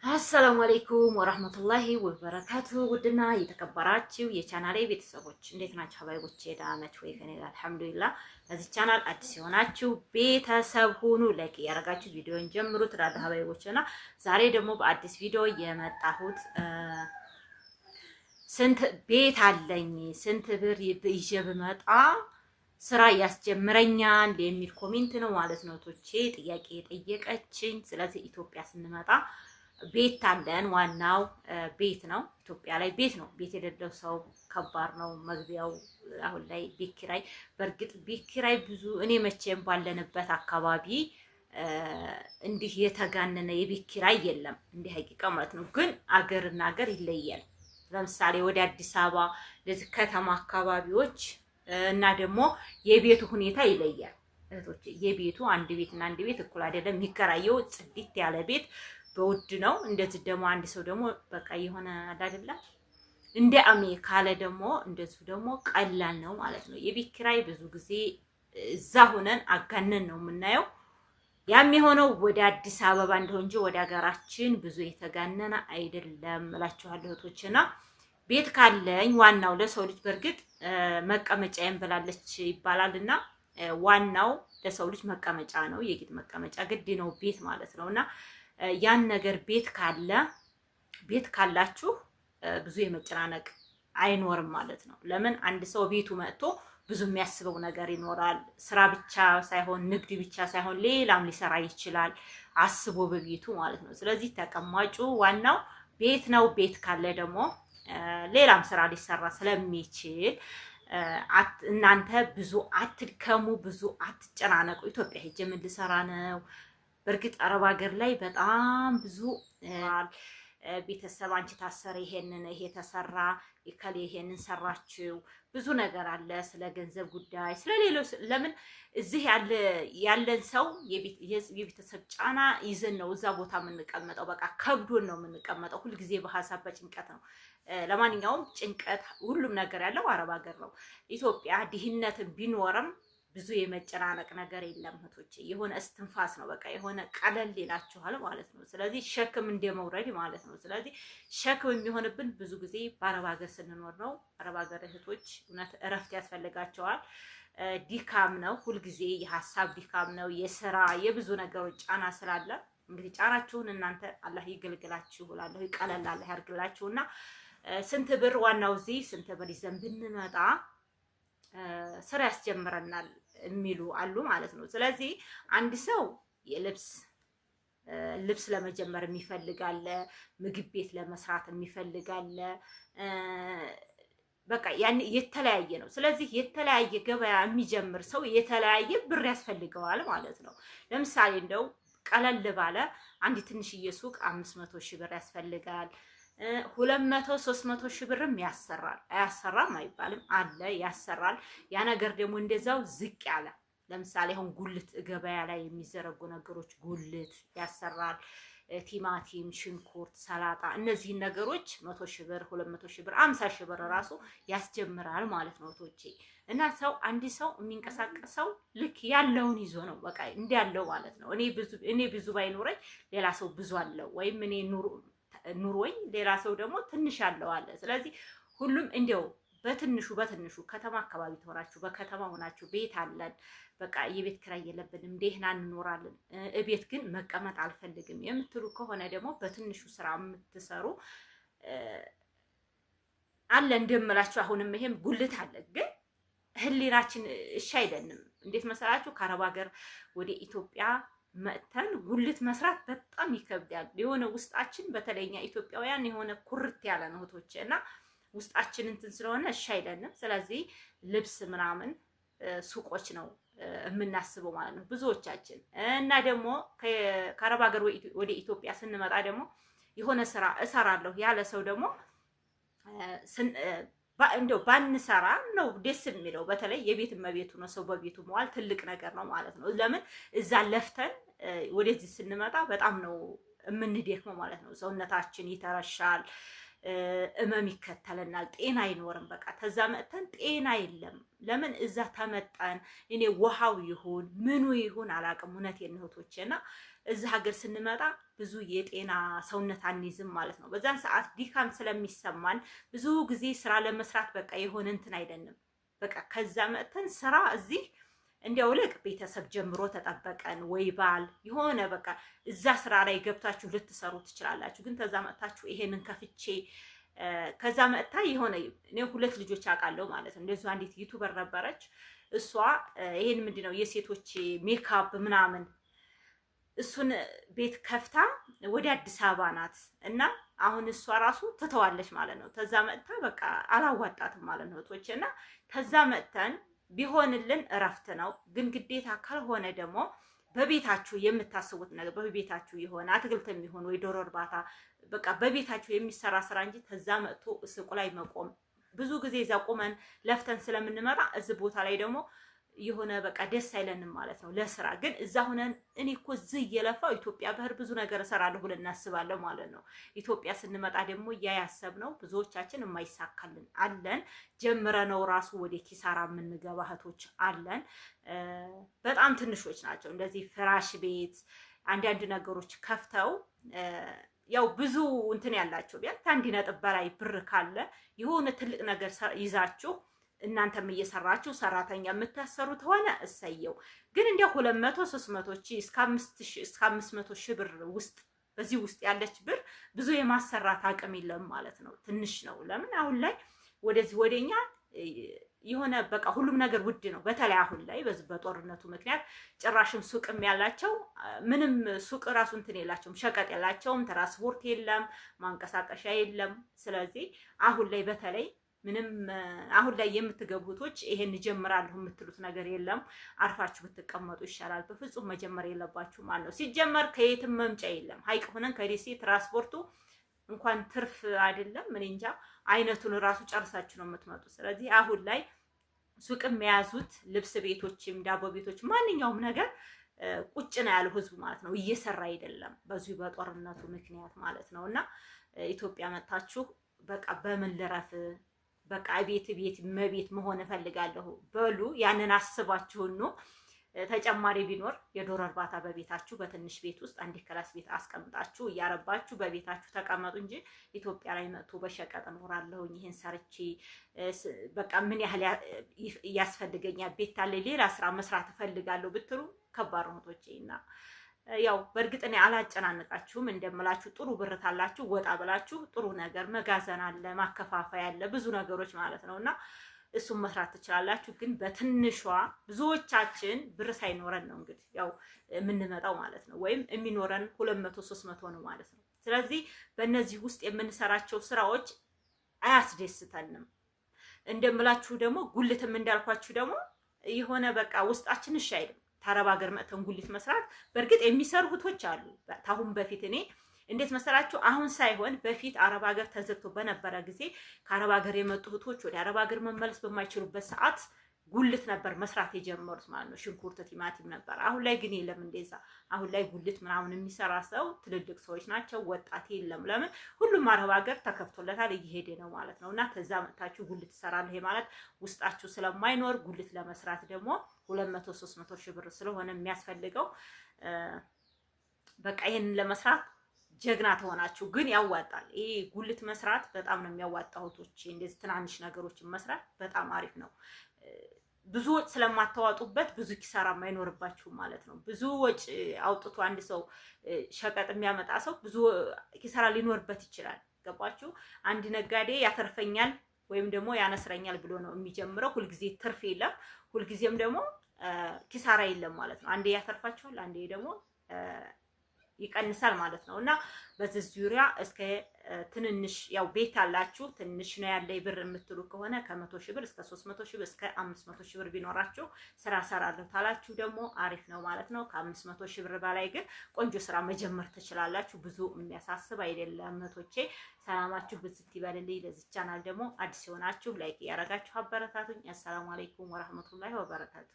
አሰላሙ አለይኩም ወራህመቱላሂ ወበረካቱ። ውድና የተከበራችሁ የቻናሌ ቤተሰቦች እንዴት ናችሁ? ሀባይቦቼ ደህና ናችሁ ወይ? ከኔ ጋር አልሐምዱሊላህ። ለዚህ ቻናል አዲስ የሆናችሁ ቤተሰብ ሁኑ፣ ላይክ ያደረጋችሁ ቪዲዮን ጀምሩ ትላለ ሀባይቦችና ዛሬ ደግሞ በአዲስ ቪዲዮ የመጣሁት ስንት ቤት አለኝ ስንት ብር ይዤ ብመጣ ስራ ያስጀምረኛል የሚል ኮሜንት ነው ማለት ነው። ቶቼ ጥያቄ የጠየቀችኝ። ስለዚህ ኢትዮጵያ ስንመጣ ቤት አለን። ዋናው ቤት ነው። ኢትዮጵያ ላይ ቤት ነው። ቤት የሌለው ሰው ከባድ ነው መግቢያው። አሁን ላይ ቤት ኪራይ፣ በእርግጥ ቤት ኪራይ ብዙ እኔ መቼም ባለንበት አካባቢ እንዲህ የተጋነነ የቤት ኪራይ የለም፣ እንዲህ ሀቂቃ ማለት ነው። ግን አገርና አገር ይለያል። ለምሳሌ ወደ አዲስ አበባ ለዚህ ከተማ አካባቢዎች እና ደግሞ የቤቱ ሁኔታ ይለያል እህቶቼ። የቤቱ አንድ ቤት እና አንድ ቤት እኩል አይደለም የሚከራየው። ጽድት ያለ ቤት በውድ ነው። እንደዚህ ደግሞ አንድ ሰው ደግሞ በቃ የሆነ አይደለም እንደ አሜ ካለ ደግሞ እንደዚሁ ደግሞ ቀላል ነው ማለት ነው። የቤት ኪራይ ብዙ ጊዜ እዛ ሆነን አጋነን ነው የምናየው። ያም የሆነው ወደ አዲስ አበባ እንደሆነ እንጂ ወደ ሀገራችን ብዙ የተጋነነ አይደለም እላችኋለሁ እህቶችና ቤት ካለኝ ዋናው ለሰው ልጅ በእርግጥ መቀመጫ ያንበላለች ይባላልና ዋናው ለሰው ልጅ መቀመጫ ነው። የጌጥ መቀመጫ ግድ ነው ቤት ማለት ነውና ያን ነገር ቤት ካላችሁ ብዙ የመጨናነቅ አይኖርም ማለት ነው። ለምን አንድ ሰው ቤቱ መጥቶ ብዙ የሚያስበው ነገር ይኖራል። ስራ ብቻ ሳይሆን ንግድ ብቻ ሳይሆን ሌላም ሊሰራ ይችላል አስቦ በቤቱ ማለት ነው። ስለዚህ ተቀማጩ ዋናው ቤት ነው። ቤት ካለ ደግሞ ሌላም ስራ ሊሰራ ስለሚችል እናንተ ብዙ አትድከሙ፣ ብዙ አትጨናነቁ። ኢትዮጵያ ሄጄ ምን ልሰራ ነው? በእርግጥ አረብ ሀገር ላይ በጣም ብዙ ቤተሰብ አንቺ ታሰረ፣ ይሄ ተሰራ፣ ይከሌ ይሄንን ሰራችው፣ ብዙ ነገር አለ ስለ ገንዘብ ጉዳይ ስለሌለው። ለምን እዚህ ያለን ሰው የቤተሰብ ጫና ይዘን ነው እዛ ቦታ የምንቀመጠው። በቃ ከብዶን ነው የምንቀመጠው። ሁልጊዜ በሀሳብ በጭንቀት ነው። ለማንኛውም ጭንቀት ሁሉም ነገር ያለው አረብ ሀገር ነው። ኢትዮጵያ ድህነትን ቢኖርም ብዙ የመጨናነቅ ነገር የለም እህቶቼ። የሆነ እስትንፋስ ነው በቃ የሆነ ቀለል ይላችኋል ማለት ነው። ስለዚህ ሸክም እንደመውረድ ማለት ነው። ስለዚህ ሸክም የሚሆንብን ብዙ ጊዜ በአረብ ሀገር ስንኖር ነው። አረብ ሀገር እህቶች እውነት እረፍት ያስፈልጋቸዋል። ድካም ነው ሁልጊዜ፣ የሀሳብ ድካም ነው፣ የስራ የብዙ ነገሮች ጫና ስላለ እንግዲህ ጫናችሁን እናንተ አላህ ይገልግላችሁ እላለሁ። ይቀለል አላህ ያርግላችሁና ስንት ብር ዋናው እዚህ ስንት ብር ይዘን ብንመጣ ስራ ያስጀምረናል የሚሉ አሉ ማለት ነው። ስለዚህ አንድ ሰው ልብስ ለመጀመር የሚፈልጋለ፣ ምግብ ቤት ለመስራት የሚፈልጋለ፣ በቃ ያን የተለያየ ነው። ስለዚህ የተለያየ ገበያ የሚጀምር ሰው የተለያየ ብር ያስፈልገዋል ማለት ነው። ለምሳሌ እንደው ቀለል ባለ አንድ ትንሽዬ ሱቅ 500 ሺህ ብር ያስፈልጋል። 200 300 ሺህ ብርም ያሰራል። አያሰራም አይባልም፣ አለ ያሰራል። ያ ነገር ደግሞ እንደዛው ዝቅ ያለ ለምሳሌ አሁን ጉልት ገበያ ላይ የሚዘረጉ ነገሮች ጉልት ያሰራል። ቲማቲም፣ ሽንኩርት፣ ሰላጣ እነዚህን ነገሮች 100 ሺህ ብር 200 ሺህ ብር 50 ሺህ ብር ራሱ ያስጀምራል ማለት ነው ቶቼ። እና አንድ ሰው የሚንቀሳቀሰው ልክ ያለውን ይዞ ነው በቃ እንዲያለው ማለት ነው። እኔ ብዙ ባይኖረኝ ሌላ ሰው ብዙ አለው፣ ወይም እኔ ኑሮኝ ሌላ ሰው ደግሞ ትንሽ ያለው አለ። ስለዚህ ሁሉም እንዲያው በትንሹ ከተማ አካባቢ ተሆናችሁ በከተማ ሆናችሁ ቤት አለን በቃ የቤት ኪራይ የለብንም ደህና እንኖራለን፣ እቤት ግን መቀመጥ አልፈልግም የምትሉ ከሆነ ደግሞ በትንሹ ስራ የምትሰሩ አለ እንደምላችሁ። አሁንም ይሄም ጉልት አለ፣ ግን ህሊናችን እሺ አይደንም። እንዴት መሰላችሁ? ከአረብ ሀገር ወደ ኢትዮጵያ መጥተን ጉልት መስራት በጣም ይከብዳል። የሆነ ውስጣችን በተለይኛ ኢትዮጵያውያን የሆነ ኩርት ያለ ነው እህቶቼ፣ እና ውስጣችን እንትን ስለሆነ እሺ አይለንም። ስለዚህ ልብስ ምናምን ሱቆች ነው የምናስበው ማለት ነው ብዙዎቻችን። እና ደግሞ ከአረብ ሀገር ወደ ኢትዮጵያ ስንመጣ ደግሞ የሆነ ስራ እሰራለሁ ያለ ሰው ደግሞ እንደው ባንሰራ ነው ደስ የሚለው። በተለይ የቤት እመቤቱ ነው ሰው በቤቱ መዋል ትልቅ ነገር ነው ማለት ነው። ለምን እዛ ለፍተን ወደዚህ ስንመጣ በጣም ነው የምንደክመው ማለት ነው። ሰውነታችን ይተረሻል፣ እመም ይከተለናል፣ ጤና አይኖርም። በቃ ተዛ መጥተን ጤና የለም። ለምን እዛ ተመጣን? እኔ ውሃው ይሁን ምኑ ይሁን አላውቅም። እውነቴን ነው እህቶቼና እዚህ ሀገር ስንመጣ ብዙ የጤና ሰውነት አንይዝም ማለት ነው። በዛን ሰዓት ድካም ስለሚሰማን ብዙ ጊዜ ስራ ለመስራት በቃ የሆነ እንትን አይደለም። በቃ ከዛ መጥተን ስራ እዚህ እንዲያው ልቅ ቤተሰብ ጀምሮ ተጠበቀን ወይ ባል የሆነ በቃ እዛ ስራ ላይ ገብታችሁ ልትሰሩ ትችላላችሁ። ግን ከዛ መጥታችሁ ይሄንን ከፍቼ ከዛ መጥታ የሆነ እኔ 2 ልጆች አውቃለሁ ማለት ነው። እንደዚሁ አንዲት ዩቲዩበር ነበረች። እሷ ይሄን ምንድነው የሴቶች ሜካፕ ምናምን እሱን ቤት ከፍታ ወደ አዲስ አበባ ናት እና አሁን እሷ ራሱ ትተዋለች ማለት ነው። ከዛ መጥታ በቃ አላዋጣትም ማለት ነው እህቶቼ። እና ከዛ መጥተን ቢሆንልን እረፍት ነው። ግን ግዴታ ካልሆነ ደግሞ በቤታችሁ የምታስቡት ነገር በቤታችሁ የሆነ አትክልት የሚሆን ወይ ዶሮ እርባታ በቃ በቤታችሁ የሚሰራ ስራ እንጂ ከዛ መጥቶ ሱቁ ላይ መቆም ብዙ ጊዜ እዛ ቆመን ለፍተን ስለምንመጣ እዚህ ቦታ ላይ ደግሞ የሆነ በቃ ደስ አይለንም ማለት ነው ለስራ። ግን እዛ ሆነን እኔ እኮ እዚህ እየለፋው ኢትዮጵያ ባህር ብዙ ነገር እሰራለሁ ብለን እናስባለን ማለት ነው። ኢትዮጵያ ስንመጣ ደግሞ ያ ያሰብነው ብዙዎቻችን የማይሳካልን አለን። ጀምረነው ራሱ ወደ ኪሳራ የምንገባ እህቶች አለን። በጣም ትንሾች ናቸው። እንደዚህ ፍራሽ ቤት አንዳንድ ነገሮች ከፍተው ያው ብዙ እንትን ያላቸው ቢያንስ 1 ነጥብ በላይ ብር ካለ የሆነ ትልቅ ነገር ይዛችሁ እናንተም እየሰራችሁ ሰራተኛ የምታሰሩት ሆነ እሰየው። ግን እንደ 200 300 ሺህ እስከ 500 ሺህ ብር ውስጥ በዚህ ውስጥ ያለች ብር ብዙ የማሰራት አቅም የለም ማለት ነው። ትንሽ ነው። ለምን አሁን ላይ ወደዚህ ወደኛ የሆነ በቃ ሁሉም ነገር ውድ ነው። በተለይ አሁን ላይ በጦርነቱ ምክንያት ጭራሽም ሱቅም ያላቸው ምንም ሱቅ ራሱ እንትን የላቸውም፣ ሸቀጥ የላቸውም፣ ትራንስፖርት የለም፣ ማንቀሳቀሻ የለም። ስለዚህ አሁን ላይ በተለይ ምንም አሁን ላይ የምትገቡቶች ይሄን ጀምራለሁ የምትሉት ነገር የለም። አርፋችሁ ብትቀመጡ ይሻላል። በፍጹም መጀመር የለባችሁ ማለት ነው። ሲጀመር ከየትም መምጫ የለም። ሀይቅ ሆነን ከደሴ ትራንስፖርቱ እንኳን ትርፍ አይደለም ምን እንጃ አይነቱን ራሱ ጨርሳችሁ ነው የምትመጡ። ስለዚህ አሁን ላይ ሱቅም የያዙት ልብስ ቤቶችም ዳቦ ቤቶች ማንኛውም ነገር ቁጭ ነው ያለው ህዝቡ ማለት ነው። እየሰራ አይደለም በዚሁ በጦርነቱ ምክንያት ማለት ነው። እና ኢትዮጵያ መጣችሁ በቃ በምን ልረፍ በቃ ቤት መቤት መሆን እፈልጋለሁ በሉ። ያንን አስባችሁ ነው ተጨማሪ ቢኖር የዶሮ እርባታ በቤታችሁ በትንሽ ቤት ውስጥ 1 ክላስ ቤት አስቀምጣችሁ እያረባችሁ በቤታችሁ ተቀመጡ እንጂ ኢትዮጵያ ላይ መጥቶ በሸቀጥ እኖራለሁ ይሄን ሰርቼ በቃ ምን ያህል ያስፈልገኛል ቤት አለ ሌላ ስራ መስራት እፈልጋለሁ ብትሉ ከባድ ነው እህቶቼና ያው በእርግጥ እኔ አላጨናንቃችሁም። እንደምላችሁ ጥሩ ብር ታላችሁ ወጣ ብላችሁ ጥሩ ነገር መጋዘን አለ ማከፋፈያ አለ ብዙ ነገሮች ማለት ነውና እሱን መስራት ትችላላችሁ። ግን በትንሿ ብዙዎቻችን ብር ሳይኖረን ነው እንግዲህ ያው የምንመጣው ማለት ነው። ወይም የሚኖረን 200 300 ነው ማለት ነው። ስለዚህ በእነዚህ ውስጥ የምንሰራቸው ስራዎች አያስደስተንም። እንደምላችሁ ደግሞ ጉልትም እንዳልኳችሁ ደግሞ የሆነ በቃ ውስጣችን እሺ አይልም። ታረብ ሀገር መጥተን ጉሊት መስራት በእርግጥ የሚሰሩ እህቶች አሉ። ታሁን በፊት እኔ እንዴት መሰላችሁ አሁን ሳይሆን በፊት አረብ ሀገር ተዘግቶ በነበረ ጊዜ ከአረብ ሀገር የመጡ እህቶች ወደ አረብ ሀገር መመለስ በማይችሉበት ሰዓት ጉልት ነበር መስራት የጀመሩት ማለት ነው። ሽንኩርት፣ ቲማቲም ነበር። አሁን ላይ ግን የለም እንደዛ። አሁን ላይ ጉልት ምናምን የሚሰራ ሰው ትልልቅ ሰዎች ናቸው፣ ወጣት የለም። ለምን ሁሉም አረብ ሀገር ተከፍቶለታል እየሄደ ነው ማለት ነው። እና ከዛ መጥታችሁ ጉልት ትሰራለህ ማለት ውስጣችሁ ስለማይኖር ጉልት ለመስራት ደግሞ 200 300 ሺህ ብር ስለሆነ የሚያስፈልገው በቃ ይሄንን ለመስራት ጀግና ተሆናችሁ ግን ያዋጣል። ይሄ ጉልት መስራት በጣም ነው የሚያዋጣው እህቶቼ። እንደዚህ ትናንሽ ነገሮችን መስራት በጣም አሪፍ ነው። ብዙ ወጭ ስለማታዋጡበት ብዙ ኪሳራ የማይኖርባችሁ ማለት ነው። ብዙ ወጭ አውጥቶ አንድ ሰው ሸቀጥ የሚያመጣ ሰው ብዙ ኪሳራ ሊኖርበት ይችላል። ገባችሁ? አንድ ነጋዴ ያተርፈኛል ወይም ደግሞ ያነስረኛል ብሎ ነው የሚጀምረው። ሁልጊዜ ትርፍ የለም፣ ሁልጊዜም ደግሞ ኪሳራ የለም ማለት ነው። አንዴ ያተርፋችኋል፣ አንዴ ደግሞ ይቀንሳል ማለት ነው። እና በዚህ ዙሪያ እስከ ትንንሽ ያው ቤት አላችሁ ትንሽ ነው ያለ ብር የምትሉ ከሆነ ከ100 ሺህ ብር እስከ 300 ሺህ ብር እስከ 500 ሺህ ብር ቢኖራችሁ ስራ ሰራለሁ ታላችሁ ደግሞ አሪፍ ነው ማለት ነው። ከ500 ሺህ ብር በላይ ግን ቆንጆ ስራ መጀመር ትችላላችሁ። ብዙ የሚያሳስብ አይደለም እህቶቼ። ሰላማችሁ ብዝት ይበልልኝ። ለዚህ ቻናል ደግሞ አዲስ የሆናችሁ ላይክ ያረጋችሁ አበረታቱኝ። አሰላሙ አለይኩም ወራህመቱላሂ ወበረካቱ።